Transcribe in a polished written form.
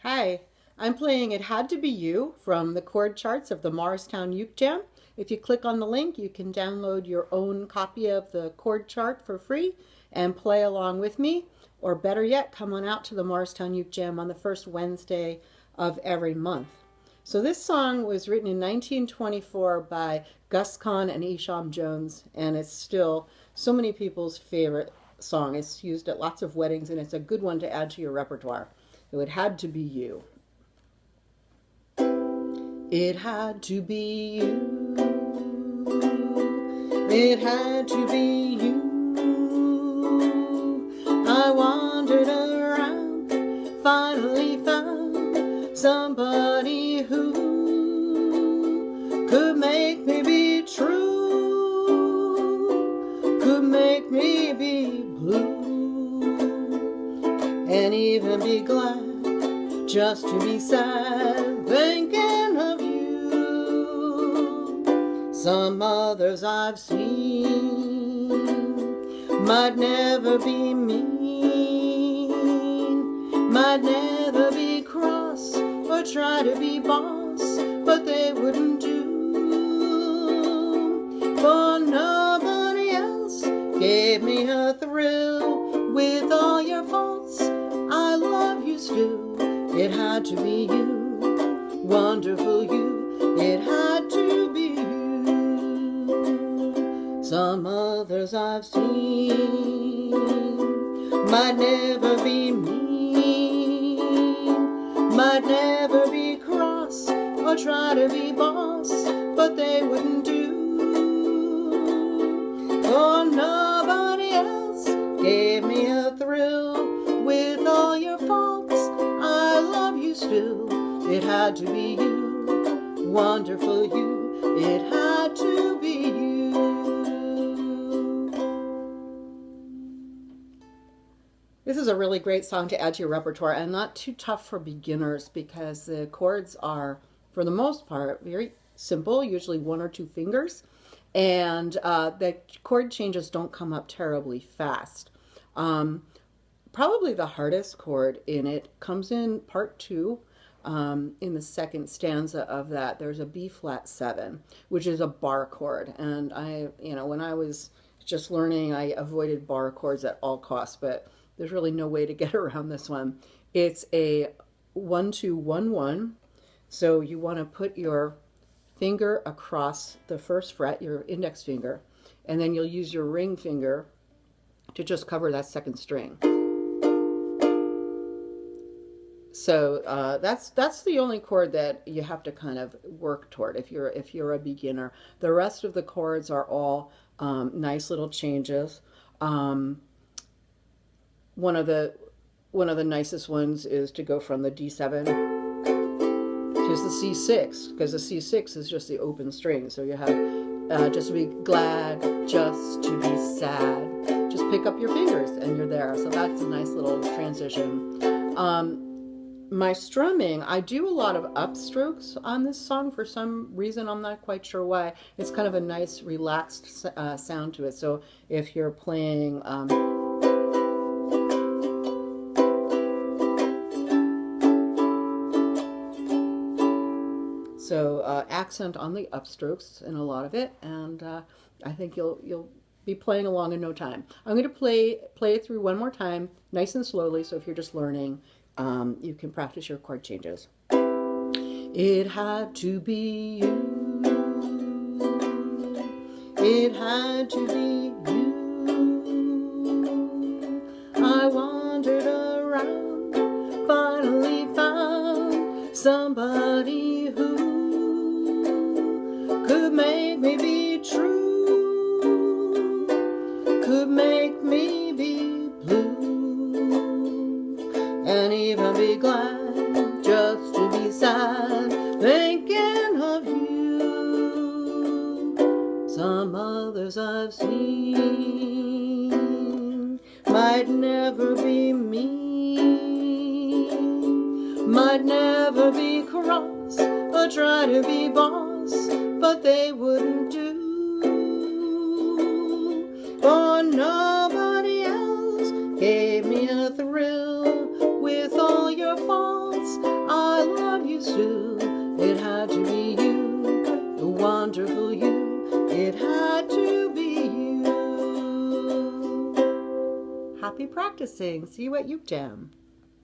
Hi, I'm playing It Had to Be You from the chord charts of the Morristown Uke Jam. If you click on the link, you can download your own copy of the chord chart for free and play along with me. Or better yet, come on out to the Morristown Uke Jam on the first Wednesday of every month. So this song was written in 1924 by Gus Kahn and Isham Jones, and it's still so many people's favorite song. It's used at lots of weddings, and it's a good one to add to your repertoire. So it had to be you. It had to be you. It had to be you. I wandered around, finally found somebody who could make me be true, could make me be blue, and even be glad just to be sad, thinking of you. Some others I've seen might never be mean, might never be cross or try to be boss, but they wouldn't do. For nobody else gave me a thrill. With all your faults, I love you still. It had to be you, wonderful you. It had to be you. Some others I've seen might never be mean, might never be cross or try to be boss, but they wouldn't do. For nobody else gave me a thrill. With all your faults, I love you still. It had to be you, wonderful you. It had to be you. This is a really great song to add to your repertoire, and not too tough for beginners because the chords are, for the most part, very simple, usually one or two fingers, and the chord changes don't come up terribly fast. Probably the hardest chord in it comes in part 2, in the second stanza of that. There's a B flat 7, which is a bar chord. And when I was just learning, I avoided bar chords at all costs, but there's really no way to get around this one. It's a 1-2-1-1. So you want to put your finger across the first fret, your index finger, and then you'll use your ring finger to just cover that second string. So that's the only chord that you have to kind of work toward if you're a beginner. The rest of the chords are all nice little changes. One of the nicest ones is to go from the D7 to the C6, because the C6 is just the open string. So you have just to be glad, just to be sad. Just pick up your fingers and you're there. So that's a nice little transition. My strumming, I do a lot of upstrokes on this song for some reason. I'm not quite sure why. It's kind of a nice relaxed sound to it. So if you're playing accent on the upstrokes in a lot of it, and I think you'll be playing along in no time. I'm going to play it through one more time, nice and slowly, so if you're just learning, you can practice your chord changes. It had to be you. It had to be you. I wandered around, finally found somebody who could make me be true, could make me be blue, and even be glad just to be sad, thinking of you. Some others I've seen might never be mean, might never be cross or try to be boss, but they wouldn't do. For nobody else gave me a thrill. With all your faults, It had to be you. Happy practicing. See you at Uke Jam.